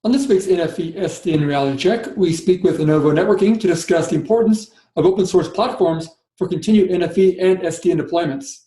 On this week's NFV SDN Reality Check, we speak with Lenovo Networking to discuss the importance of open source platforms for continued NFV and SDN deployments.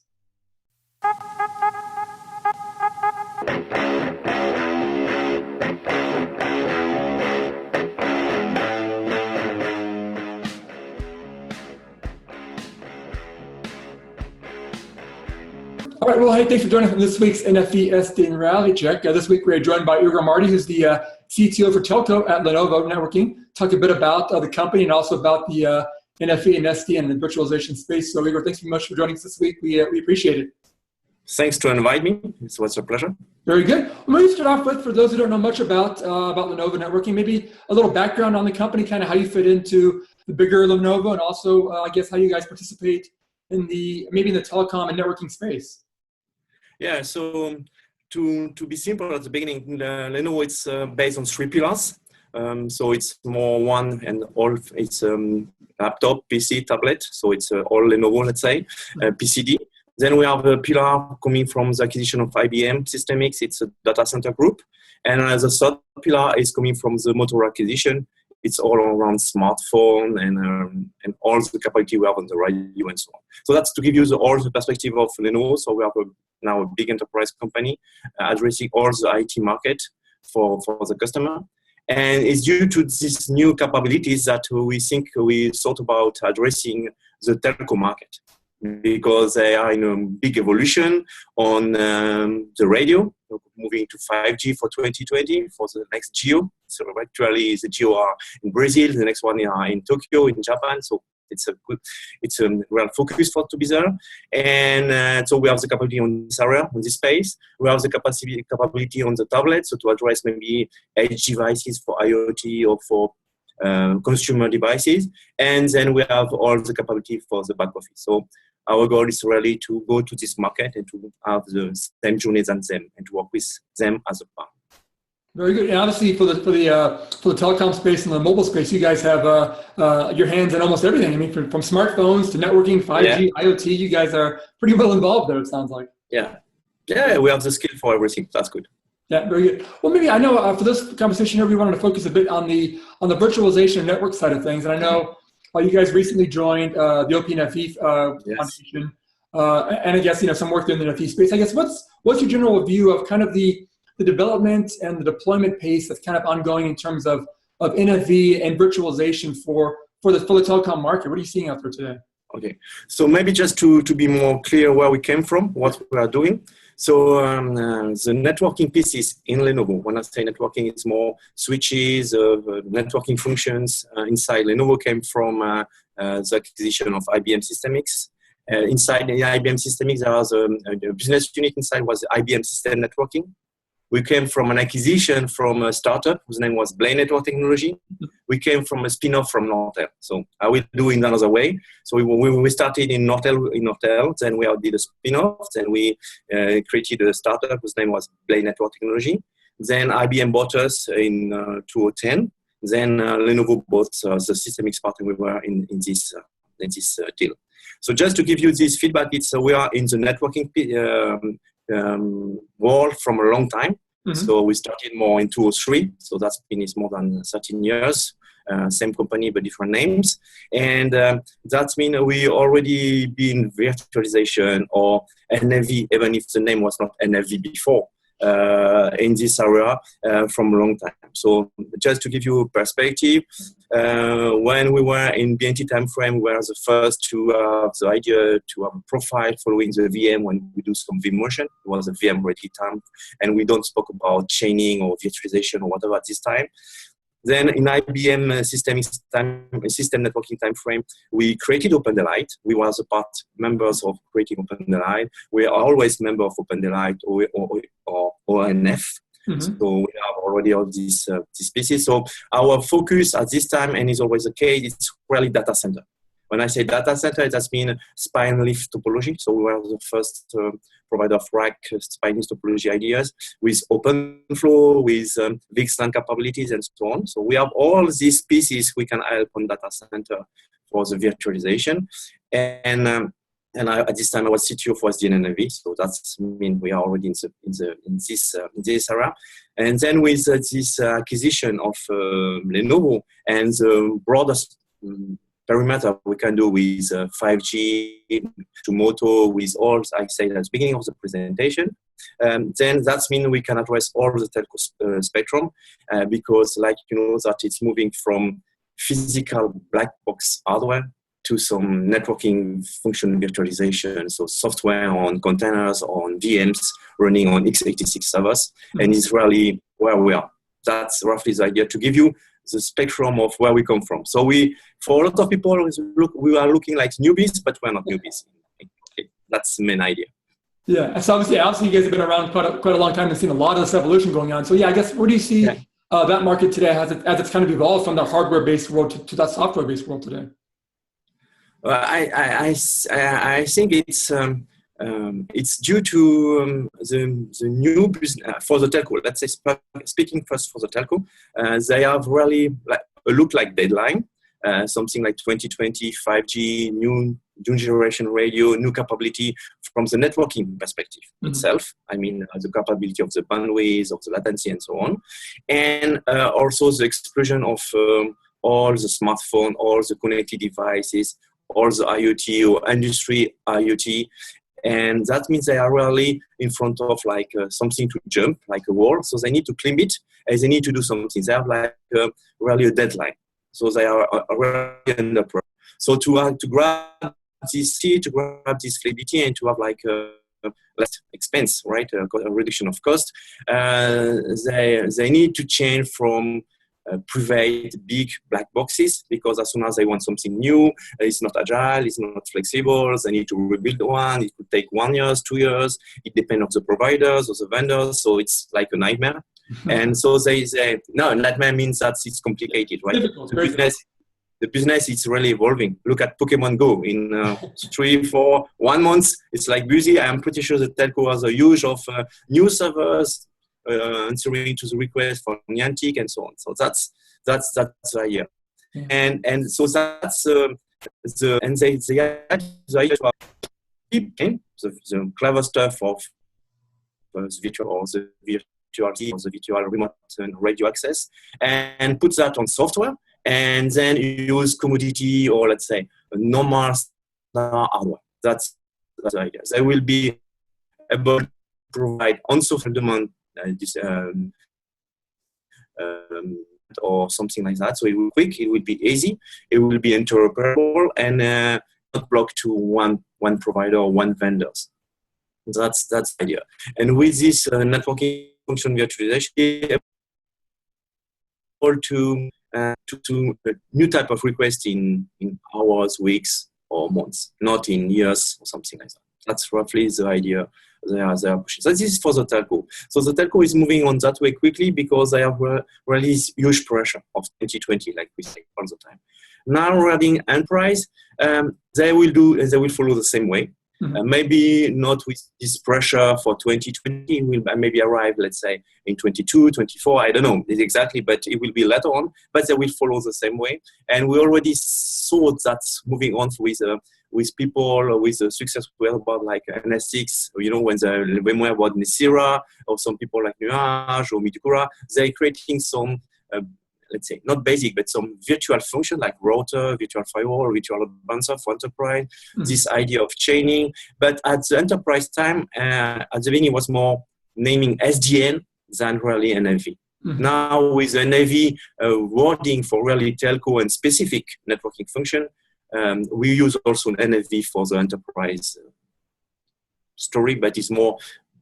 All right, well, hey, thanks for joining us on this week's NFV SDN Reality Check. This week we're joined by Igor Marty, who's the CTO for Telco at Lenovo Networking. Talk a bit about the company and also about the NFV and SDN and virtualization space. So Igor, thanks very much for joining us this week. We appreciate it. Thanks to invite me. It was a pleasure. Very good. Well, maybe start off with, for those who don't know much about Lenovo Networking, maybe a little background on the company, kind of how you fit into the bigger Lenovo, and also, I guess, how you guys participate in the telecom and networking space. Yeah, so to be simple at the beginning, Lenovo it's based on three pillars. So it's more one and all. It's laptop, PC, tablet. So it's all Lenovo, let's say, PCD. Then we have a pillar coming from the acquisition of IBM Systemix. It's a data center group. And the third pillar is coming from the Motor acquisition. It's all around smartphone and all the capability we have on the radio and so on. So that's to give you all the perspective of Lenovo. So we have now a big enterprise company addressing all the IT market for the customer. And it's due to these new capabilities that we think we thought about addressing the telco market, because they are in a big evolution on the radio, moving to 5G for 2020 for the next geo. So actually the geo are in Brazil, the next one are in Tokyo, in Japan. So it's a real focus for to be there. And so we have the capability on this area, on this space. We have the capability on the tablet, so to address maybe edge devices for IoT or for consumer devices. And then we have all the capability for the back office. So our goal is really to go to this market and to have the same journey as them and to work with them as a partner. Very good. And obviously, for the telecom space and the mobile space, you guys have your hands in almost everything. I mean, from smartphones to networking, 5G, IoT, you guys are pretty well involved there, it sounds like. Yeah, we have the skill for everything. That's good. Yeah, very good. Well, maybe I know for this conversation here, we wanted to focus a bit on the virtualization and network side of things. And I know you guys recently joined the OPNFV Foundation, and I guess some work in the NFV space. I guess what's your general view of kind of the development and the deployment pace that's kind of ongoing in terms of NFV and virtualization for the telecom market? What are you seeing out there today? Okay, so maybe just to be more clear where we came from, what we are doing. So the networking pieces in Lenovo, when I say networking, it's more switches, networking functions inside Lenovo came from the acquisition of IBM Systemix. Inside the IBM Systemix, there was a business unit inside was IBM System Networking. We came from an acquisition from a startup whose name was Blade Network Technology. We came from a spin-off from Nortel. So I will do it another way. So we started in Nortel, then we did a spin-off, then we created a startup whose name was Blade Network Technology. Then IBM bought us in 2010. Then Lenovo bought the Systemix partner we were in this deal. So just to give you this feedback, we are in the networking world from a long time. Mm-hmm. So we started more in 2003. So that's been more than 13 years. Same company but different names. And that means we already been virtualization or NFV, even if the name was not NFV before, in this area from a long time. So just to give you a perspective, when we were in BNT timeframe, we were the first to have the idea to have a profile following the VM when we do some vMotion. It was a VM ready time, and we don't spoke about chaining or virtualization or whatever at this time. Then in IBM system networking timeframe, we created OpenDaylight. We were the members of creating OpenDaylight. We are always members of OpenDaylight or ONF. Mm-hmm. So we have already all these pieces. So our focus at this time, and is always the case, it's really data center. When I say data center, it has been spine leaf topology. So we were the first provider of rack spine leaf topology ideas with OpenFlow, with VXLAN capabilities, and so on. So we have all these pieces we can help on data center for the virtualization. And and at this time I was CTO for SDN NFV, so that's mean we are already in this area. And then with this acquisition of Lenovo and the broader perimeter we can do with 5G to Moto, with all I said at the beginning of the presentation, then that means we can address all the telco spectrum, because like you know that it's moving from physical black box hardware to some networking function virtualization, so software on containers, on VMs running on x86 servers, and it's really where we are. That's roughly the idea, to give you the spectrum of where we come from. So for a lot of people, we are looking like newbies, but we're not newbies. Okay, that's the main idea. Yeah, so obviously you guys have been around quite a long time and seen a lot of this evolution going on. So yeah, I guess where do you see that market today as it's kind of evolved from the hardware-based world to that software-based world today? I think it's due to the new business for the telco. Let's say speaking first for the telco, they have really look like deadline, something like 2020, 5G, new generation radio, new capability from the networking perspective itself. I mean, the capability of the bandwidth, of the latency, and so on, and also the explosion of all the smartphone, all the connected devices, all the IoT or industry IoT. And that means they are really in front of like something to jump, like a wall. So they need to climb it, and they need to do something. They have like really a deadline. So they are really under pressure. So to grab this seat, to grab this flexibility, and to have like less expense, right? A reduction of cost. They need to change from private big black boxes, because as soon as they want something new, it's not agile, it's not flexible, they need to rebuild one. It could take 1 year, 2 years. It depends on the providers or the vendors, so it's like a nightmare. And so they say, no, nightmare means that it's complicated, right? The business is really evolving. Look at Pokemon Go. In 3, 4, 1 month, it's like busy. I'm pretty sure the telco has a huge of new servers, answering to the request for Niantic and so on. So that's the idea. And so that's the idea to keep the clever stuff of the virtual or the virtuality or the virtual remote and radio access, and put that on software, and then use commodity or let's say a normal hardware. That's the idea. They will be able to provide on software demand or something like that. So it will be quick, it will be easy, it will be interoperable, and not blocked to one provider or one vendor. That's the idea. And with this networking function virtualization, or to a new type of request in hours, weeks, or months, not in years or something like that. That's roughly the idea they are pushing. So this is for the telco. So the telco is moving on that way quickly because they have really huge pressure of 2020, like we say all the time. Now regarding enterprise, they will follow the same way. Maybe not with this pressure for 2020. It will maybe arrive, let's say, in 22, 24. I don't know exactly, but it will be later on. But they will follow the same way. And we already saw that moving on with people with a success about like NS6, you know, when VMware about Nicira, or some people like Nuage or Midikura, they're creating some, let's say, not basic, but some virtual function like router, virtual firewall, virtual bouncer for enterprise, this idea of chaining. But at the enterprise time, at the beginning, it was more naming SDN than really NFV. Now with NFV wording for really telco and specific networking function, we use also an NFV for the enterprise story, but it's more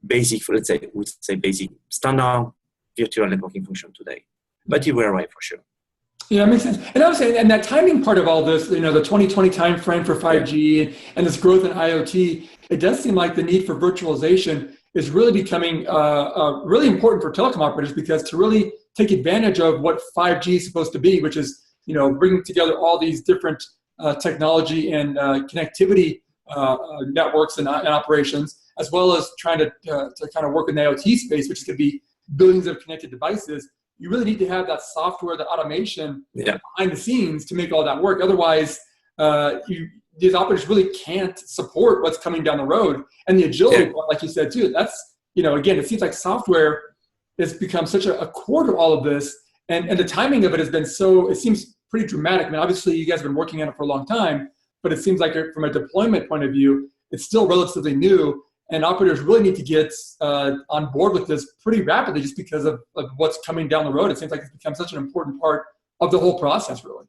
basic, let's say, we say basic standard virtual networking function today. But it will arrive for sure. Yeah, that makes sense. And I was saying, and that timing part of all this, you know, the 2020 timeframe for 5G and this growth in IoT, it does seem like the need for virtualization is really becoming really important for telecom operators, because to really take advantage of what 5G is supposed to be, which is, you know, bringing together all these different technology and connectivity networks and operations, as well as trying to kind of work in the IoT space, which is going to be billions of connected devices. You really need to have that software, the automation behind the scenes to make all that work. Otherwise, these operators really can't support what's coming down the road. And the agility, like you said too, that's, again, it seems like software has become such a core to all of this. And the timing of it has been it seems pretty dramatic. I mean, obviously you guys have been working on it for a long time, but it seems like from a deployment point of view, it's still relatively new. And operators really need to get on board with this pretty rapidly just because of what's coming down the road. It seems like it's become such an important part of the whole process, really.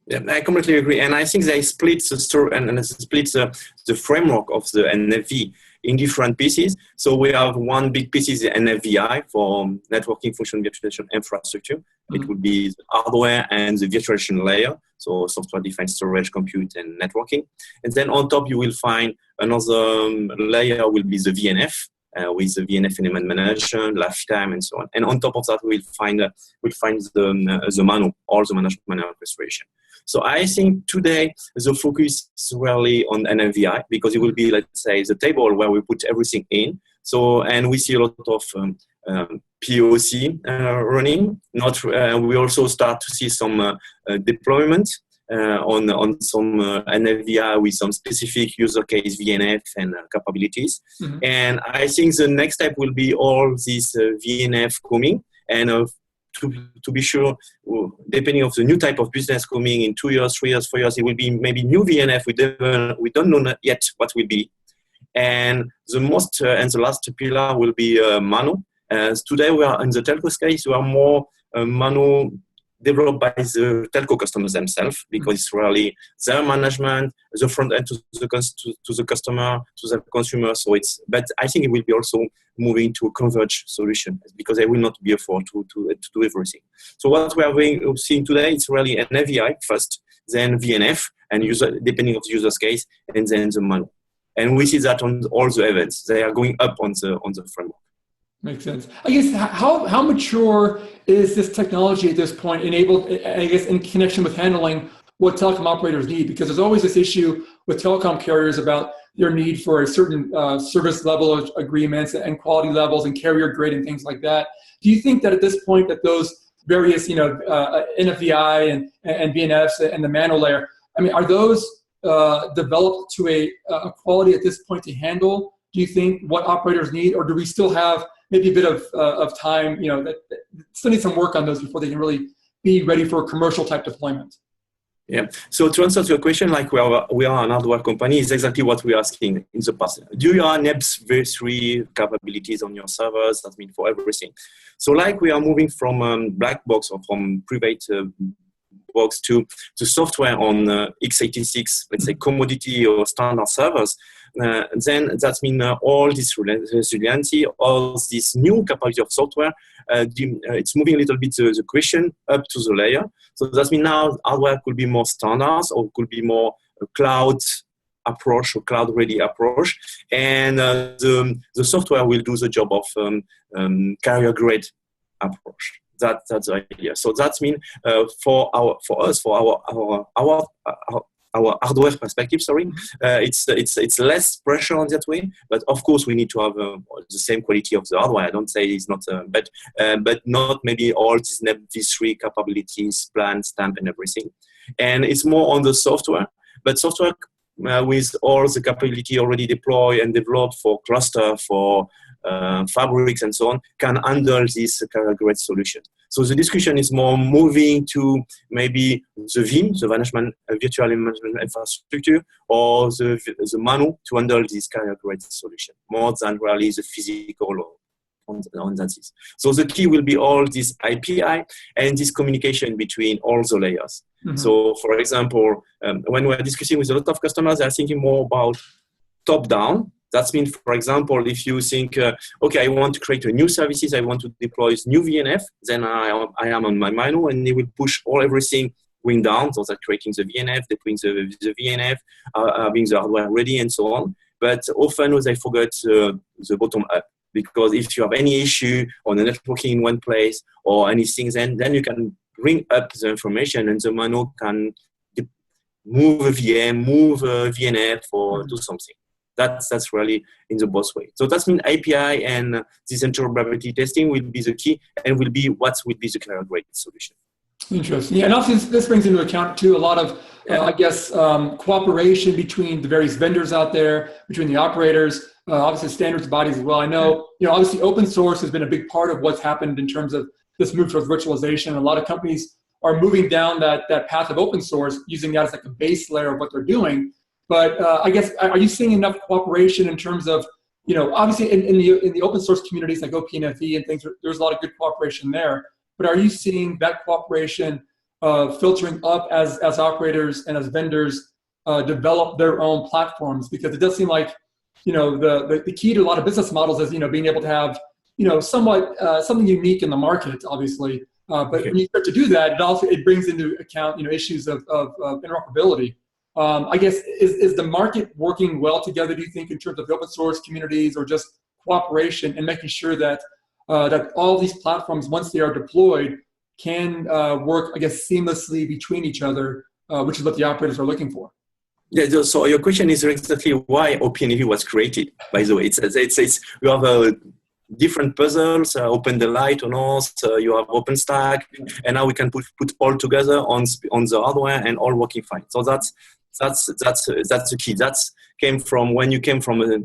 Yeah, I completely agree. And I think they split the story and split the framework of the NFV in different pieces. So we have one big piece is the NFVI for networking function virtualization infrastructure. Mm-hmm. It would be the hardware and the virtualization layer, so software-defined storage, compute, and networking. And then on top, you will find another layer will be the VNF, with the VNF element management, lifetime, and so on. And on top of that, we'll find the MANO, all the management orchestration. So I think today the focus is really on NFVI because it will be, let's say, the table where we put everything in. So, and we see a lot of POC running. We also start to see some deployment on some NFVI with some specific user case VNF and capabilities. Mm-hmm. And I think the next step will be all this VNF coming and to be sure, depending on the new type of business coming in 2 years, 3 years, 4 years, it will be maybe new VNF. We don't know yet what will be. And the most and the last pillar will be MANO. Today we are in the telco space. We are more MANO developed by the telco customers themselves because it's really their management, the front end to the customer, to the consumer. But I think it will be also moving to a converged solution because they will not be afford to do everything. So what we are seeing today is really an NFVI first, then VNF, and depending on the user's case, and then the MANO. And we see that on all the events. They are going up on the framework. Makes sense. I guess how mature is this technology at this point enabled, I guess, in connection with handling what telecom operators need? Because there's always this issue with telecom carriers about their need for a certain service level agreements and quality levels and carrier grade and things like that. Do you think that at this point that those various, NFVI and VNFs and the MANO layer, I mean, are those developed to a quality at this point to handle, do you think, what operators need? Or do we still have maybe a bit of time, that still need some work on those before they can really be ready for a commercial type deployment? Yeah. So to answer to your question, like we are an hardware company, is exactly what we're asking in the past. Do you have NEBS V3 capabilities on your servers? That means for everything. So like we are moving from black box or from private box to software on x86, let's say commodity or standard servers, then that means all this resiliency, all this new capability of software, it's moving a little bit the question up to the layer. So that means now hardware could be more standards or could be more cloud approach or cloud-ready approach, and the software will do the job of carrier-grade approach. That's the idea. So that means for our hardware perspective, it's less pressure on that way. But of course, we need to have the same quality of the hardware. I don't say it's not, but not maybe all these V3 capabilities, plan, stamp, and everything. And it's more on the software. But software with all the capability already deployed and developed for cluster, for fabrics and so on, can handle this carrier-grade solution. So the discussion is more moving to maybe the VIM, the virtual management infrastructure, or the MANO to handle this carrier-grade solution, more than really the physical on that. So the key will be all this API and this communication between all the layers. Mm-hmm. So for example, when we're discussing with a lot of customers, they're thinking more about top-down. That means, for example, if you think, okay, I want to create a new services, I want to deploy new VNF, then I am on my MANO, and they will push everything going down, so that creating the VNF, deploying the VNF, having the hardware ready, and so on. But often they forget the bottom up, because if you have any issue on the networking in one place or anything, then you can bring up the information, and the MANO can move a VM, move a VNF, or do something. That's really in the both way. So that means API and this interoperability testing will be the key and will be what will be the carrier grade solution. Interesting. Yeah, and obviously this brings into account too a lot of, I guess, cooperation between the various vendors out there, between the operators, obviously standards bodies as well. I know, obviously open source has been a big part of what's happened in terms of this move towards virtualization. A lot of companies are moving down that path of open source, using that as like a base layer of what they're doing. But I guess, are you seeing enough cooperation in terms of, obviously in the open source communities like OPNFV and things, there's a lot of good cooperation there. But are you seeing that cooperation filtering up as operators and as vendors develop their own platforms? Because it does seem like, the key to a lot of business models is, being able to have, somewhat something unique in the market, obviously. But when you start to do that, it brings into account, issues of interoperability. I guess, is the market working well together, do you think, in terms of the open source communities or just cooperation and making sure that that all these platforms, once they are deployed, can work, I guess, seamlessly between each other, which is what the operators are looking for? Yeah, so your question is exactly why OPNFV was created, by the way. It's you have different puzzles, OpenDaylight on us, you have OpenStack, and now we can put all together on the hardware and all working fine. So that's the key. That came from when you came from a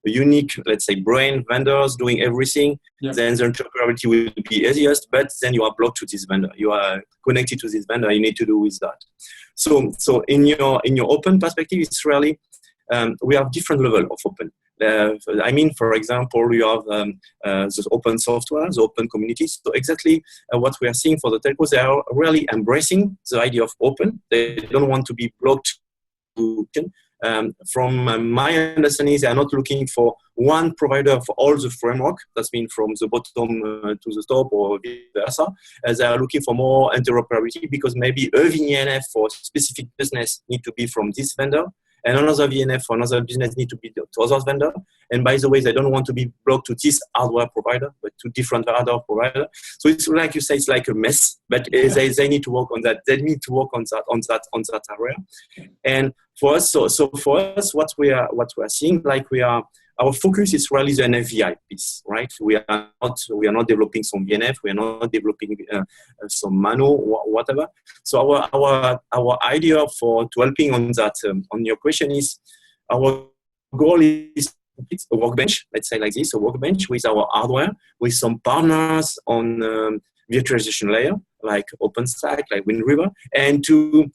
unique, let's say, brain vendors doing everything. Yep. Then the interoperability will be easiest, but then you are blocked to this vendor. You are connected to this vendor. You need to do with that. So in your open perspective, it's really we have different level of open. For example, you have the open software, the open community. So exactly what we are seeing for the telcos, they are really embracing the idea of open. They don't want to be blocked. From my understanding, they are not looking for one provider for all the framework. That's been from the bottom to the top or vice versa. They are looking for more interoperability because maybe a VNF for specific business need to be from this vendor, and another VNF for another business need to be to other vendor. And by the way, they don't want to be blocked to this hardware provider, but to different hardware provider. So it's like you say, it's like a mess, but they need to work on that. They need to work on that area. And for us, so for us, what we are seeing, our focus is really the NFVI piece, right? We are not developing some VNF. We are not developing some Mano or whatever. So our idea to helping on that on your question is, our goal is a workbench, let's say like this, a workbench with our hardware, with some partners on virtualization layer like OpenStack, like Wind River, and to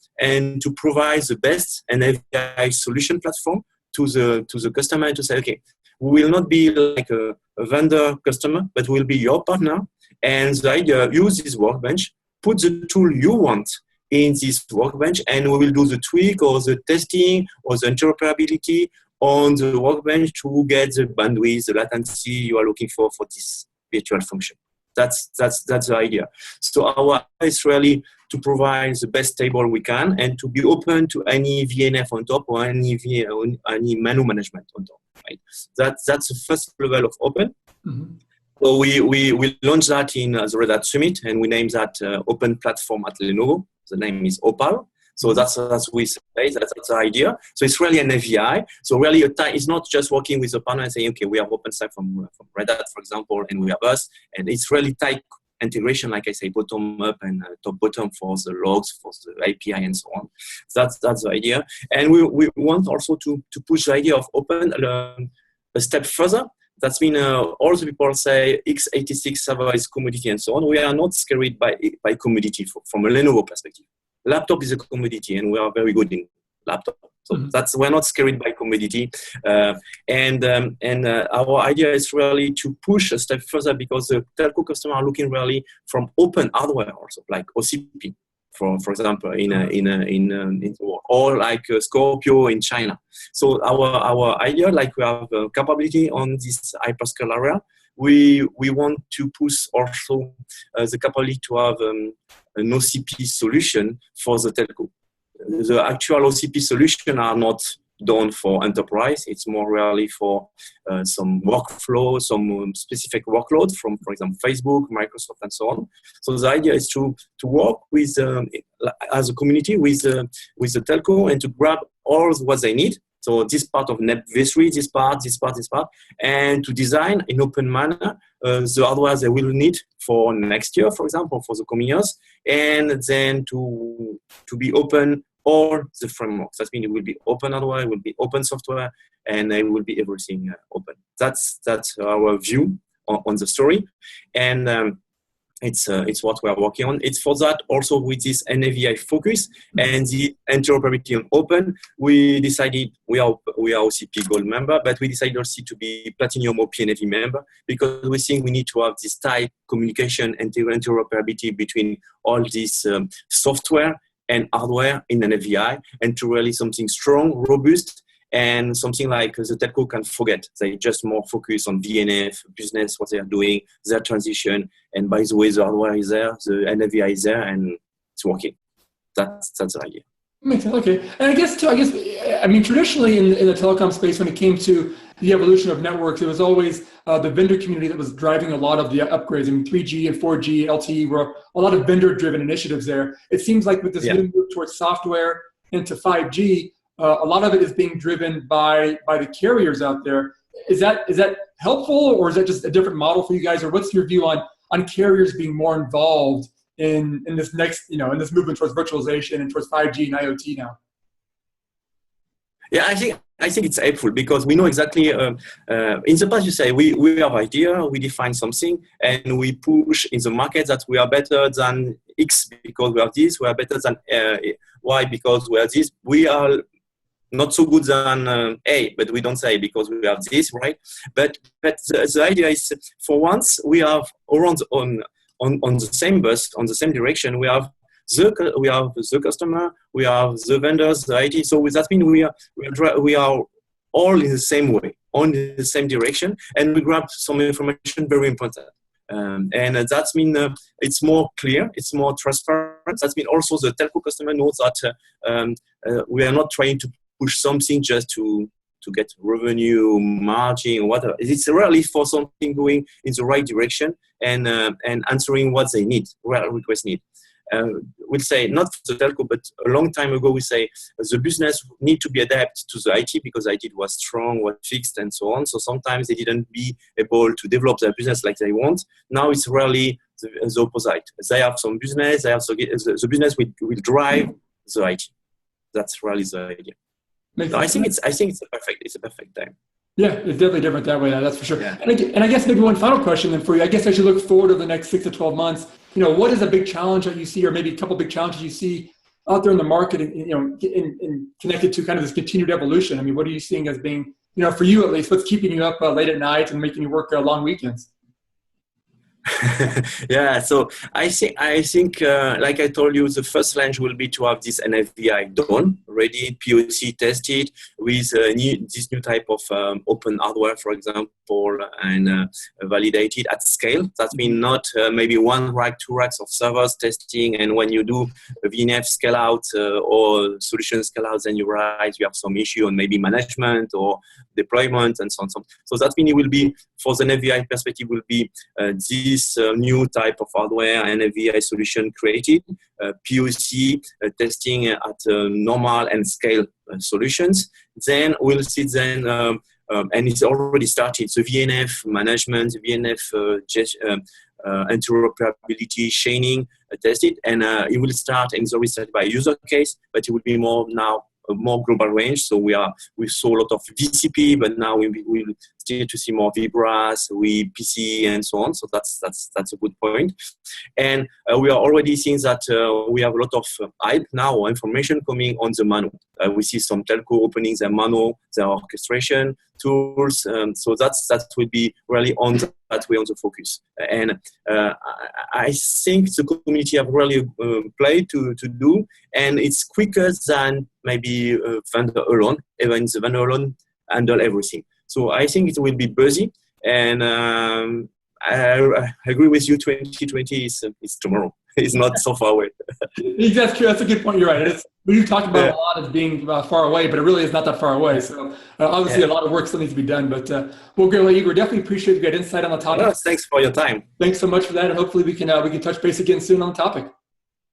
provide the best NFVI solution platform to the customer, to say, okay, we will not be like a vendor customer, but we'll be your partner. And the idea, use this workbench, put the tool you want in this workbench, and we will do the tweak or the testing or the interoperability on the workbench to get the bandwidth, the latency you are looking for this virtual function. That's the idea. So our idea is really to provide the best table we can and to be open to any VNF on top or any menu management on top. Right? That's the first level of open. Mm-hmm. So we launched that in the Red Hat Summit, and we named that Open Platform at Lenovo. The name is Opal. So that's we say, that's the idea. So it's really an AVI. So really it's not just working with a partner and saying, okay, we have OpenStack from Red Hat, for example, and we have us. And it's really tight integration, like I say, bottom up and top bottom for the logs, for the API and so on. That's the idea. And we want also to push the idea of open a step further. That's been all the people say x86 server is commodity and so on. We are not scared by commodity from a Lenovo perspective. Laptop is a commodity, and we are very good in laptop. So we're not scared by commodity. And our idea is really to push a step further because the telco customers are looking really from open hardware also, like OCP, for example, in the world, or like Scorpio in China. So our idea, like we have capability on this hyperscale area, we want to push also the capability to have an OCP solution for the telco. The actual OCP solution are not done for enterprise. It's more really for some workflow, some specific workload from, for example, Facebook, Microsoft, and so on. So the idea is to work with as a community with the telco and to grab all what they need So this part of NFV3, this part, and to design in open manner the hardware they will need for next year, for example, for the coming years, and then to be open all the frameworks. That means it will be open hardware, it will be open software, and it will be everything open. That's our view on the story, and it's what we are working on. It's for that also with this NFVI focus and the interoperability on open. We decided we are OCP Gold member, but we decided also to be Platinum OPNFV member because we think we need to have this tight communication and interoperability between all this software and hardware in NFVI, and to really something strong, robust, and something like the telco can forget. They just more focus on VNF, business, what they are doing, their transition. And by the way, the hardware is there, the NFVI is there, and it's working. That's the idea. Makes sense. Okay. And I guess traditionally in the telecom space, when it came to the evolution of networks, it was always the vendor community that was driving a lot of the upgrades. I mean, 3G and 4G, LTE were a lot of vendor-driven initiatives there. It seems like with this new move towards software into 5G, a lot of it is being driven by the carriers out there. Is that helpful, or is that just a different model for you guys? Or what's your view on carriers being more involved in this next, in this movement towards virtualization and towards 5G and IoT now? Yeah, I think it's helpful because we know exactly. In the past, you say we have idea, we define something, and we push in the market that we are better than X because we have this. We are better than Y because we have this. We are not so good than A, but we don't say because we have this, right? But the idea is, for once, we have around on the same bus, on the same direction. We have the customer, we have the vendors, the IT. So that means we are all in the same way, all in the same direction, and we grab some information very important. And that means it's more clear, it's more transparent. That means also the telco customer knows that we are not trying to push something just to get revenue, margin, or whatever. It's really for something going in the right direction and answering what they need, what requests need. We'll say, not the telco, but a long time ago, we say the business need to be adapted to the IT because IT was strong, was fixed, and so on. So sometimes they didn't be able to develop their business like they want. Now it's really the opposite. They have some business, the business will drive the IT. That's really the idea. No, I think it's a perfect time. Yeah, it's definitely different that way. That's for sure. Yeah. And I guess maybe one final question then for you. I guess as you look forward over the next 6 to 12 months, what is a big challenge that you see, or maybe a couple big challenges you see out there in the market, in connected to kind of this continued evolution? I mean, what are you seeing as being, for you at least, what's keeping you up late at night and making you work long weekends? Yeah, so I think like I told you, the first launch will be to have this NFVI done, ready, POC tested with this new type of open hardware, for example, and validated at scale. That means not maybe 1 rack, 2 racks of servers testing, and when you do a VNF scale out or solution scale out, then you realize you have some issue on maybe management or deployment and so on. So that means it will be, for the NFVI perspective, will be this new type of hardware and NFVI solution created, POC testing at normal and scale solutions. Then we'll see and it's already started. So VNF management, VNF interoperability, chaining tested, and it will start, and it's already started by user case, but it will be more now a more global range. So we saw a lot of VCP, but now we still to see more VBRAS, PC, and so on. So that's a good point. And we are already seeing that we have a lot of hype now, or information coming on the MANO. We see some telco opening their MANO, their orchestration tools. So that will be really on that way on the focus. And I think the community have really played to do, and it's quicker than maybe vendor alone. Even the vendor alone handle everything. So I think it will be busy, and I agree with you. 2020 is tomorrow. It's not so far away. That's true. That's a good point. You're right. We talked about a lot as being far away, but it really is not that far away. So obviously, a lot of work still needs to be done. But well, Igor, definitely appreciate you get insight on the topic. Yes, thanks for your time. Thanks so much for that, and hopefully we can touch base again soon on the topic.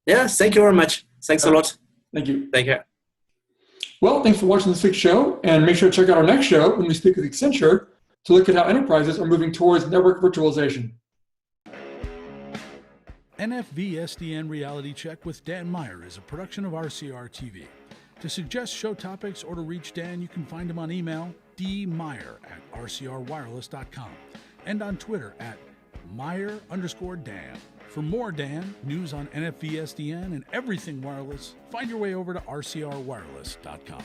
Yes, thank you very much. Thanks a lot. Thank you. Take care. Well, thanks for watching this week's show, and make sure to check out our next show when we speak with Accenture to look at how enterprises are moving towards network virtualization. NFV SDN Reality Check with Dan Meyer is a production of RCR TV. To suggest show topics or to reach Dan, you can find him on email, dmeyer@rcrwireless.com, and on Twitter @Meyer_Dan. For more Dan, news on NFV SDN and everything wireless, find your way over to rcrwireless.com.